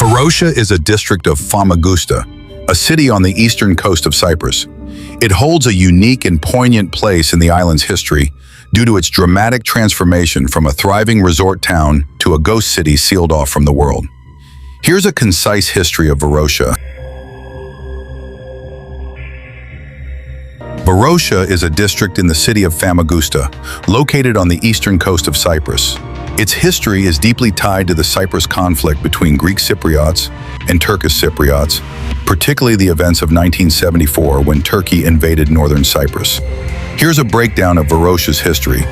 Varosha is a district of Famagusta, a city on the eastern coast of Cyprus. It holds a unique and poignant place in the island's history due to its dramatic transformation from a thriving resort town to a ghost city sealed off from the world. Here's a concise history of Varosha. Varosha is a district in the city of Famagusta, located on the eastern coast of Cyprus. Its history is deeply tied to the Cyprus conflict between Greek Cypriots and Turkish Cypriots, particularly the events of 1974 when Turkey invaded northern Cyprus. Here's a breakdown of Varosha's history.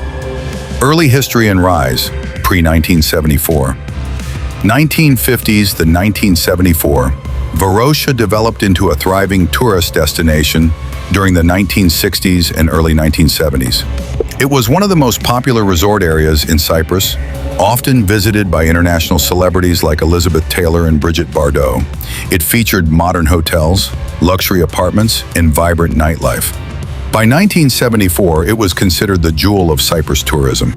Early history and rise, pre-1974. 1950s to 1974, Varosha developed into a thriving tourist destination during the 1960s and early 1970s. It was one of the most popular resort areas in Cyprus, often visited by international celebrities like Elizabeth Taylor and Brigitte Bardot. It featured modern hotels, luxury apartments, and vibrant nightlife. By 1974, it was considered the jewel of Cyprus tourism.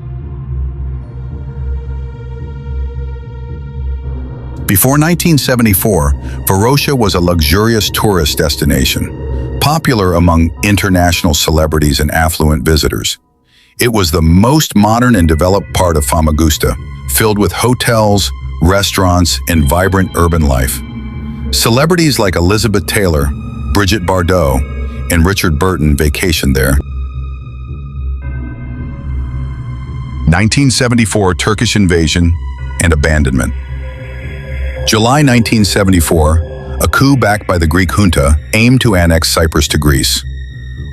Before 1974, Varosha was a luxurious tourist destination, popular among international celebrities and affluent visitors. It was the most modern and developed part of Famagusta, filled with hotels, restaurants, and vibrant urban life. Celebrities like Elizabeth Taylor, Brigitte Bardot, and Richard Burton vacationed there. 1974 Turkish invasion and abandonment. July 1974, a coup backed by the Greek junta aimed to annex Cyprus to Greece.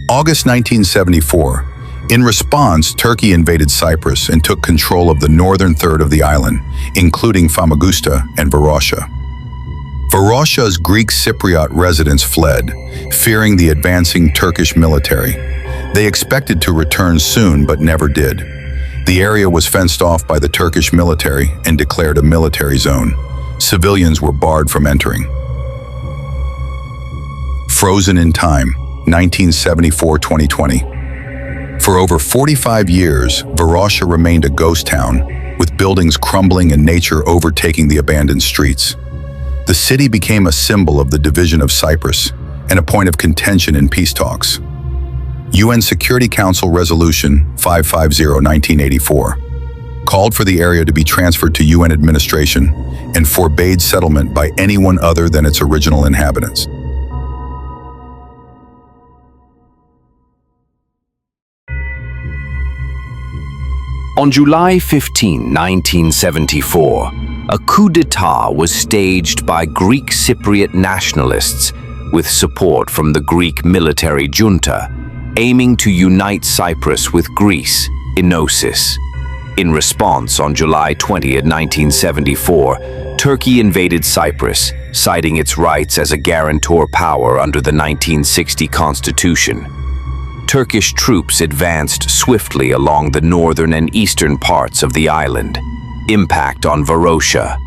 August 1974, in response, Turkey invaded Cyprus and took control of the northern third of the island, including Famagusta and Varosha. Varosha's Greek Cypriot residents fled, fearing the advancing Turkish military. They expected to return soon, but never did. The area was fenced off by the Turkish military and declared a military zone. Civilians were barred from entering. Frozen in time, 1974-2020. For over 45 years, Varosha remained a ghost town, with buildings crumbling and nature overtaking the abandoned streets. The city became a symbol of the division of Cyprus and a point of contention in peace talks. UN Security Council Resolution 550/1984 called for the area to be transferred to UN administration and forbade settlement by anyone other than its original inhabitants. On July 15, 1974, a coup d'etat was staged by Greek Cypriot nationalists with support from the Greek military junta, aiming to unite Cyprus with Greece, Enosis. In response, on July 20, 1974, Turkey invaded Cyprus, citing its rights as a guarantor power under the 1960 constitution. Turkish troops advanced swiftly along the northern and eastern parts of the island. Impact on Varosha.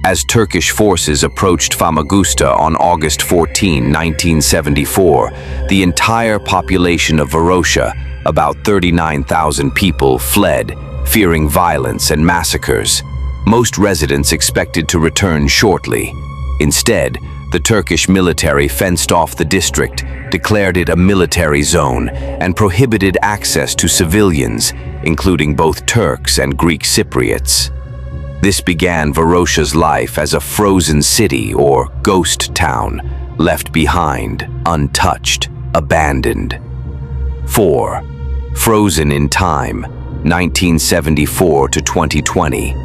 As Turkish forces approached Famagusta on August 14, 1974, the entire population of Varosha, about 39,000 people, fled, fearing violence and massacres. Most residents expected to return shortly. Instead, the Turkish military fenced off the district, declared it a military zone, and prohibited access to civilians, including both Turks and Greek Cypriots. This began Varosha's life as a frozen city or ghost town, left behind, untouched, abandoned. 4. Frozen in time, 1974 to 2020.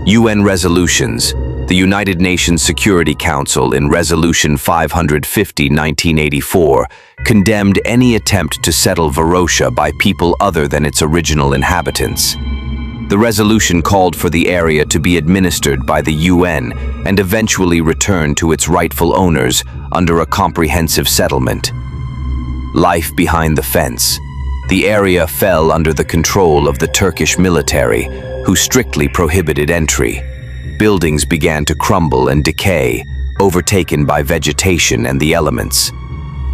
UN resolutions. The United Nations Security Council in Resolution 550/1984 condemned any attempt to settle Varosha by people other than its original inhabitants. The resolution called for the area to be administered by the UN and eventually returned to its rightful owners under a comprehensive settlement. Life behind the fence. The area fell under the control of the Turkish military, who strictly prohibited entry. Buildings began to crumble and decay, overtaken by vegetation and the elements.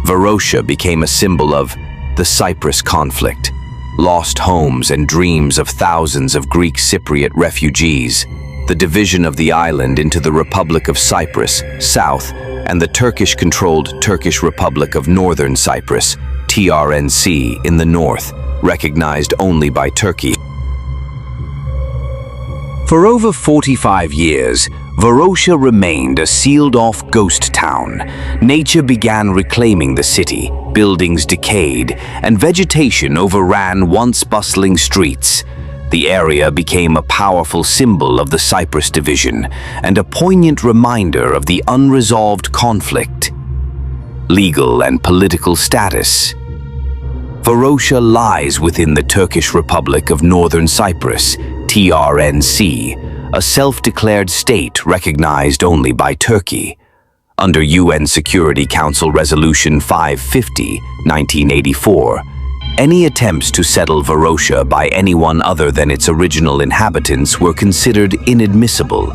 Varosha became a symbol of the Cyprus conflict, lost homes and dreams of thousands of Greek Cypriot refugees. the division of the island into the Republic of Cyprus, south, and the Turkish-controlled Turkish Republic of Northern Cyprus, TRNC, in the north, recognized only by Turkey. For over 45 years, Varosha remained a sealed-off ghost town. Nature began reclaiming the city, buildings decayed, and vegetation overran once bustling streets. The area became a powerful symbol of the Cyprus division and a poignant reminder of the unresolved conflict. Legal and political status. Varosha lies within the Turkish Republic of Northern Cyprus, TRNC, a self-declared state recognized only by Turkey. Under UN Security Council Resolution 550, 1984, any attempts to settle Varosha by anyone other than its original inhabitants were considered inadmissible.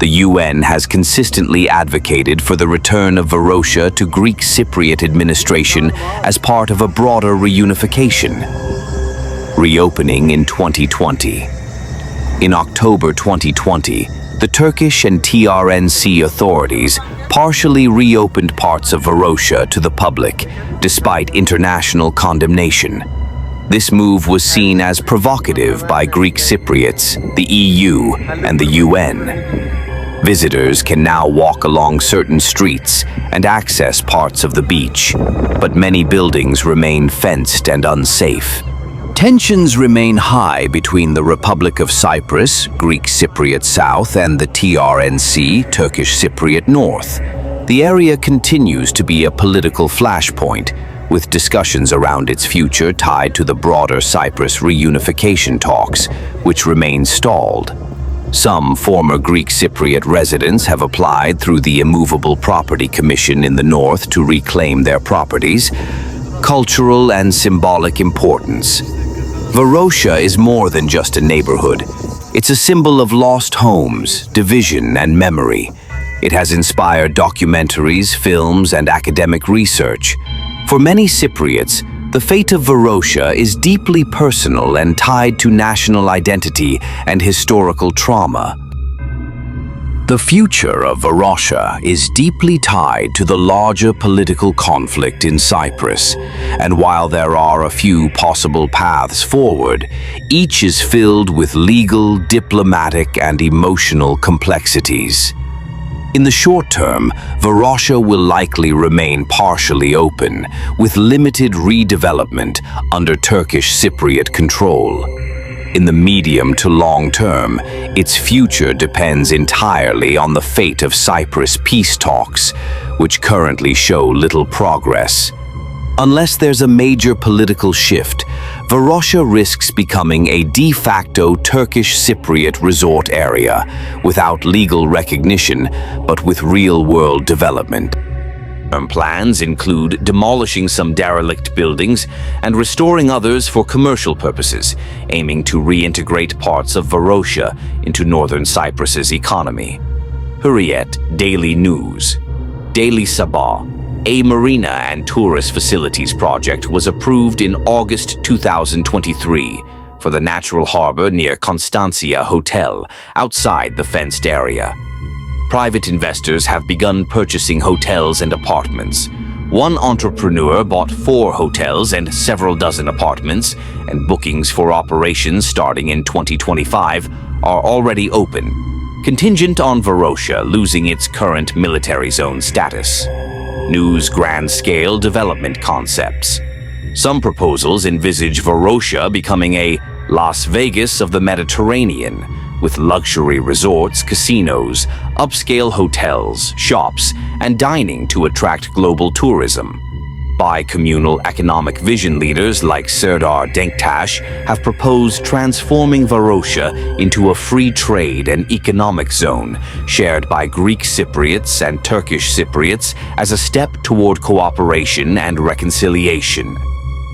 The UN has consistently advocated for the return of Varosha to Greek Cypriot administration as part of a broader reunification. Reopening in 2020. In October 2020, the Turkish and TRNC authorities partially reopened parts of Varosha to the public, despite international condemnation. This move was seen as provocative by Greek Cypriots, the EU, and the UN. Visitors can now walk along certain streets and access parts of the beach, but many buildings remain fenced and unsafe. Tensions remain high between the Republic of Cyprus, Greek Cypriot South, and the TRNC, Turkish Cypriot North. The area continues to be a political flashpoint, with discussions around its future tied to the broader Cyprus reunification talks, which remain stalled. Some former Greek Cypriot residents have applied through the Immovable Property Commission in the north to reclaim their properties. Cultural and symbolic importance. Varosha is more than just a neighborhood. It's a symbol of lost homes, division, and memory. It has inspired documentaries, films, and academic research. For many Cypriots, the fate of Varosha is deeply personal and tied to national identity and historical trauma. The future of Varosha is deeply tied to the larger political conflict in Cyprus, and while there are a few possible paths forward, each is filled with legal, diplomatic, and emotional complexities. In the short term, Varosha will likely remain partially open, with limited redevelopment under Turkish Cypriot control. In the medium to long term, its future depends entirely on the fate of Cyprus peace talks, which currently show little progress. Unless there's a major political shift, Varosha risks becoming a de facto Turkish Cypriot resort area, without legal recognition, but with real-world development. Plans include demolishing some derelict buildings and restoring others for commercial purposes, aiming to reintegrate parts of Varosha into northern Cyprus's economy. Hurriyet Daily News. Daily Sabah. A marina and tourist facilities project was approved in August 2023 for the natural harbor near Constancia Hotel, outside the fenced area. Private investors have begun purchasing hotels and apartments. One entrepreneur bought 4 hotels and several dozen apartments, and bookings for operations starting in 2025 are already open, contingent on Varosha losing its current military zone status. News grand-scale development concepts. Some proposals envisage Varosha becoming a Las Vegas of the Mediterranean, with luxury resorts, casinos, upscale hotels, shops, and dining to attract global tourism. Bi-communal economic vision leaders like Serdar Denktash have proposed transforming Varosha into a free trade and economic zone shared by Greek Cypriots and Turkish Cypriots as a step toward cooperation and reconciliation.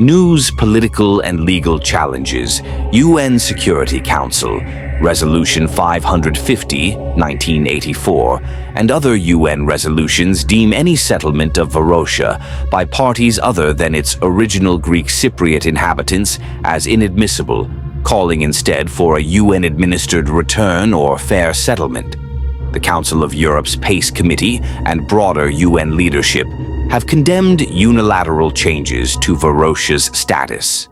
News, political, and legal challenges. UN Security Council, Resolution 550, 1984, and other UN resolutions deem any settlement of Varosha by parties other than its original Greek Cypriot inhabitants as inadmissible, calling instead for a UN-administered return or fair settlement. The Council of Europe's PACE Committee and broader UN leadership have condemned unilateral changes to Varosha's status.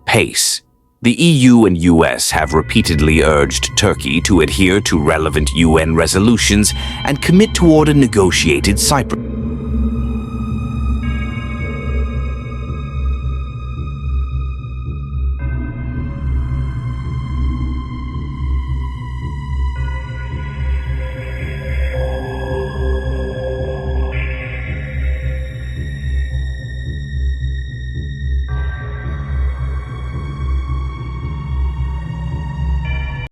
PACE. The EU and US have repeatedly urged Turkey to adhere to relevant UN resolutions and commit toward a negotiated Cyprus.